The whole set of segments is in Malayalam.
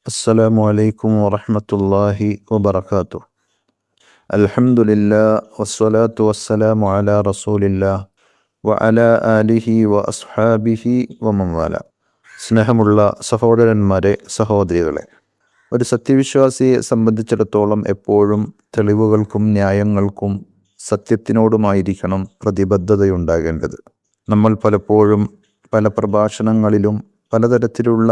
അസ്സലാമു അലൈക്കും വറഹ്മത്തുള്ളാഹി വബറകാതുഹു. അൽഹംദുലില്ലാഹ് വസ്സലാത്തു വസ്സലാമു അലാ റസൂലില്ലാഹ് വഅലാ ആലിഹി വഅസ്ഹാബിഹി വമൻ വാല. സ്നേഹമുള്ള സഹോദരന്മാരെ, സഹോദരികളെ, ഒരു സത്യവിശ്വാസിയെ സംബന്ധിച്ചിടത്തോളം എപ്പോഴും തെളിവുകൾക്കും ന്യായങ്ങൾക്കും സത്യത്തിനോടുമായിരിക്കണം പ്രതിബദ്ധതയുണ്ടാകേണ്ടത്. നമ്മൾ പലപ്പോഴും പല പ്രഭാഷണങ്ങളിലും പലതരത്തിലുള്ള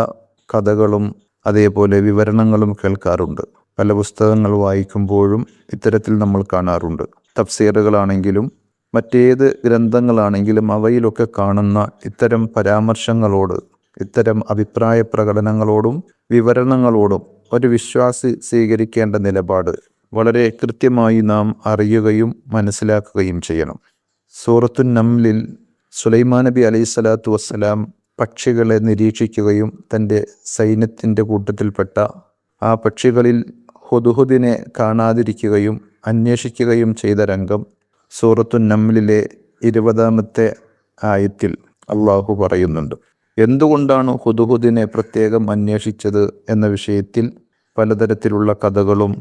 കഥകളും അതേപോലെ വിവരണങ്ങളും കേൾക്കാറുണ്ട്. പല പുസ്തകങ്ങൾ വായിക്കുമ്പോഴും ഇത്തരത്തിൽ നമ്മൾ കാണാറുണ്ട്. തഫ്സീറുകളാണെങ്കിലും മറ്റേത് ഗ്രന്ഥങ്ങളാണെങ്കിലും അവയിലൊക്കെ കാണുന്ന ഇത്തരം പരാമർശങ്ങളോട്, ഇത്തരം അഭിപ്രായ പ്രകടനങ്ങളോടും വിവരണങ്ങളോടും ഒരു വിശ്വാസി സ്വീകരിക്കേണ്ട നിലപാട് വളരെ കൃത്യമായി നാം അറിയുകയും മനസ്സിലാക്കുകയും ചെയ്യണം. സൂറത്തുൻ നംലിൽ സുലൈമാൻ നബി അലൈഹി സ്വലാത്തു വസ്സലാം പക്ഷികളെ നിരീക്ഷിക്കുകയും തൻ്റെ സൈന്യത്തിൻ്റെ കൂട്ടത്തിൽപ്പെട്ട ആ പക്ഷികളിൽ ഹുദ്ഹുദിനെ കാണാതിരിക്കുകയും അന്വേഷിക്കുകയും ചെയ്ത രംഗം സൂറത്തുൻ നംലിലെ 20-ാമത്തെ ആയത്തിൽ അള്ളാഹു പറയുന്നുണ്ട്. എന്തുകൊണ്ടാണ് ഹുദ്ഹുദിനെ പ്രത്യേകം അന്വേഷിച്ചത് എന്ന വിഷയത്തിൽ പലതരത്തിലുള്ള കഥകളും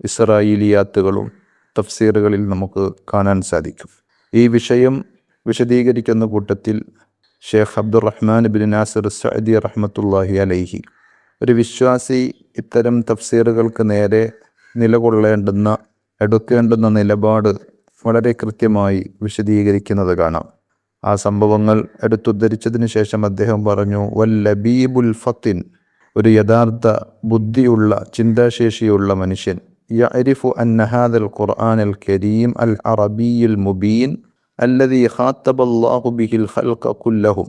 ഇസ്രായേലിയാത്തുകളും തഫ്സീറുകളിൽ നമുക്ക് കാണാൻ സാധിക്കും. ഈ വിഷയം വിശദീകരിക്കുന്ന കൂട്ടത്തിൽ Sheikh Abdulrahman bin Nasser Saadi റഹ്മത്തുള്ളാഹി അലൈഹി ഒരു വിശ്വാസി ഇത്തരം തഫ്സീറുകൾക്ക് നേരെ നിലകൊള്ളേണ്ടുന്ന, എടുക്കേണ്ടുന്ന നിലപാട് വളരെ കൃത്യമായി വിശദീകരിക്കുന്നത് കാണാം. ആ സംഭവങ്ങൾ എടുത്തുദ്ധരിച്ചതിന് ശേഷം അദ്ദേഹം പറഞ്ഞു, വല്ലബീബുൽ ഫത്തിൻ, ഒരു യഥാർത്ഥ ബുദ്ധിയുള്ള ചിന്താശേഷിയുള്ള മനുഷ്യൻ, യഅരിഫു അന്ന ഹാദൽ ഖുർആനൽ കരീം അൽ അറബിയ്യുൽ മുബീൻ അല്ലദീ ഖാത്തബല്ലാഹു ബിഹിൽ ഖൽഖ കുല്ലഹും,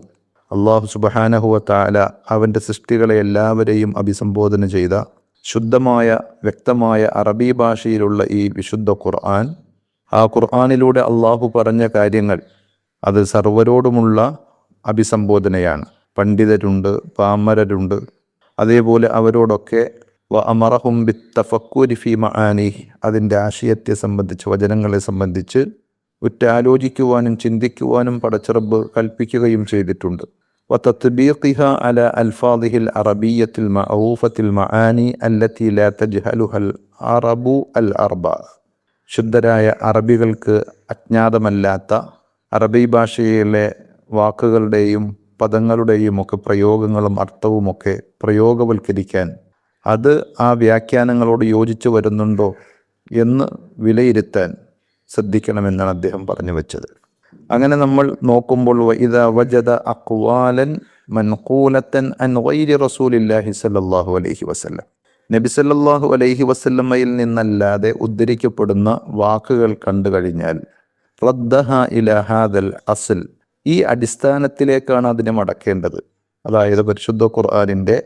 അല്ലാഹു സുബ്ഹാനഹു വ തആല അവൻ്റെ സൃഷ്ടികളെ എല്ലാവരെയും അഭിസംബോധന ചെയ്ത ശുദ്ധമായ വ്യക്തമായ അറബി ഭാഷയിലുള്ള ഈ വിശുദ്ധ ഖുർആൻ, ആ ഖുർആനിലൂടെ അള്ളാഹു പറഞ്ഞ കാര്യങ്ങൾ അത് സർവരോടുമുള്ള അഭിസംബോധനയാണ്. പണ്ഡിതരുണ്ട്, പാമരരുണ്ട്, അതേപോലെ അവരോടൊക്കെ വഅമറഹും ബിത്തഫക്കുരി ഫീ മആനിഹി, അതിൻ്റെ ആശയത്തെ സംബന്ധിച്ച്, വചനങ്ങളെ സംബന്ധിച്ച് ഉറ്റാലോചിക്കുവാനും ചിന്തിക്കുവാനും പടച്ചറബ് കൽപ്പിക്കുകയും ചെയ്തിട്ടുണ്ട്. വതത്ബീഖിഹ അലാ അൽഫാദിഹിൽ അറബിയ്യത്തിൽ മഅറൂഫത്തിൽ മആനി അല്ലത്തി ലാ തജ്ഹലുഹൽ അറബു അൽ അർബ, ശുദ്ധരായ അറബികൾക്ക് അജ്ഞാതമല്ലാത്ത അറബി ഭാഷയിലെ വാക്കുകളുടെയും പദങ്ങളുടെയും ഒക്കെ പ്രയോഗങ്ങളും അർത്ഥവുമൊക്കെ പ്രയോഗവൽക്കരിക്കാൻ, അത് ആ വ്യാഖ്യാനങ്ങളോട് യോജിച്ചു വരുന്നുണ്ടോ എന്ന് വിലയിരുത്താൻ ശ്രദ്ധിക്കണമെന്നാണ് അദ്ദേഹം പറഞ്ഞു വെച്ചത്. അങ്ങനെ നമ്മൾ നോക്കുമ്പോൾ ഇദാ വജദ അഖ്വാലൻ മൻഖൂലത്തൻ അൻ ഗൈരി റസൂലില്ലാഹി സ്വല്ലല്ലാഹു അലൈഹി വസല്ലം, നബി സല്ലല്ലാഹു അലൈഹി വസല്ലമയിൽ നിന്നല്ലാതെ ഉദ്ധരിക്കപ്പെടുന്ന വാക്കുകൾ കണ്ടു കഴിഞ്ഞാൽ റദ്ദഹ ഇലാ ഹാദൽ അസ്ൽ, ഈ അടിസ്ഥാനത്തിലേക്കാണ് അതിനെ മടക്കേണ്ടത്. അതായത് പരിശുദ്ധ ഖുർആനിൻ്റെ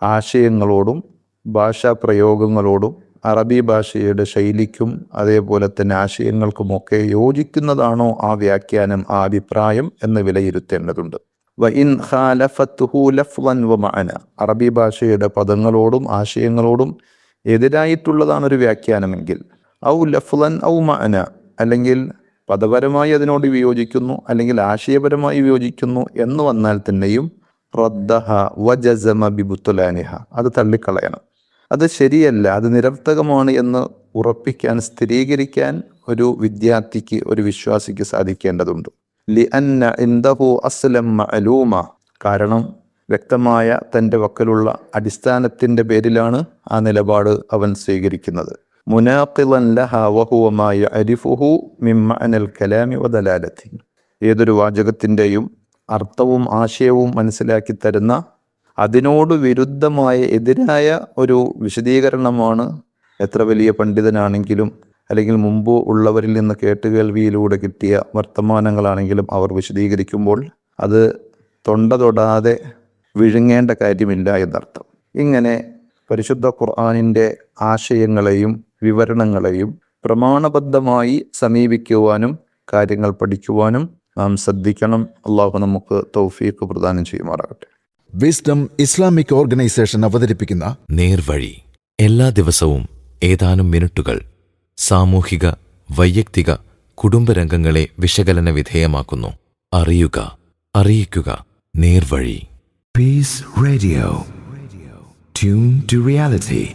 ആശയങ്ങളോടും ഭാഷാ പ്രയോഗങ്ങളോടും അറബി ഭാഷയുടെ ശൈലിക്കും അതേപോലെ തന്നെ ആശയങ്ങൾക്കുമൊക്കെ യോജിക്കുന്നതാണോ ആ വ്യാഖ്യാനം, ആ അഭിപ്രായം എന്ന് വിലയിരുത്തേണ്ടതുണ്ട്. വഇൻ ഖാലഫത്തുഹു ലഫ്ളൻ വമഅന, അറബി ഭാഷയുടെ പദങ്ങളോടും ആശയങ്ങളോടും എതിരായിട്ടുള്ളതാണ് ഒരു വ്യാഖ്യാനമെങ്കിൽ, ഔ ലഫ്ളൻ ഔ മഅന, അല്ലെങ്കിൽ പദപരമായി അതിനോട് വിയോജിക്കുന്നു അല്ലെങ്കിൽ ആശയപരമായി വിയോജിക്കുന്നു എന്ന് വന്നാൽ തന്നെയും റദ്ദഹ വജസമ ബിബുത്ലാനിഹ, അത് തള്ളിക്കളയണം. അത് ശരിയല്ല, അത് നിരർത്ഥകമാണ് എന്ന് ഉറപ്പിക്കാൻ, സ്ഥിരീകരിക്കാൻ ഒരു വിദ്യാർത്ഥിക്ക്, ഒരു വിശ്വാസിക്ക് സാധിക്കേണ്ടതുണ്ട്. ലിഅന്ന ഇൻദഹു അസ്ലം മഅലൂമ, കാരണം വ്യക്തമായ തൻ്റെ വക്കലുള്ള അടിസ്ഥാനത്തിൻ്റെ പേരിലാണ് ആ നിലപാട് അവൻ സ്വീകരിക്കുന്നത്. മുനാഖിളൻ ലഹ വഹുവ മാ യഅരിഫുഹു മിൻ മഅനൽ കലാമി വദലാലതി, ഏതൊരു വാചകത്തിൻ്റെയും അർത്ഥവും ആശയവും മനസ്സിലാക്കി തരുന്ന, അതിനോട് വിരുദ്ധമായ എതിരായ ഒരു വിശദീകരണമാണ് എത്ര വലിയ പണ്ഡിതനാണെങ്കിലും അല്ലെങ്കിൽ മുമ്പ് ഉള്ളവരിൽ നിന്ന് കേട്ടുകേൾവിയിലൂടെ കിട്ടിയ വർത്തമാനങ്ങളാണെങ്കിലും അവർ വിശദീകരിക്കുമ്പോൾ അത് തൊണ്ട തൊടാതെ വിഴുങ്ങേണ്ട കാര്യമില്ല എന്നർത്ഥം. ഇങ്ങനെ പരിശുദ്ധ ഖുർആനിൻ്റെ ആശയങ്ങളെയും വിവരണങ്ങളെയും പ്രമാണബദ്ധമായി സമീപിക്കുവാനും കാര്യങ്ങൾ പഠിക്കുവാനും നാം ശ്രദ്ധിക്കണം. അള്ളാഹു നമുക്ക് തൗഫീഖ് പ്രദാനം ചെയ്യുമാറാകട്ടെ. വിസ്ഡം ഇസ്ലാമിക് ഓർഗനൈസേഷൻ അവതരിപ്പിക്കുന്ന നേർവഴി, എല്ലാ ദിവസവും ഏതാനും മിനിറ്റുകൾ സാമൂഹിക, വൈയക്തിക, കുടുംബരംഗങ്ങളെ വിശകലന വിധേയമാക്കുന്നു. അറിയുക, അറിയിക്കുക, നേർവഴി. Peace radio. Tune to reality.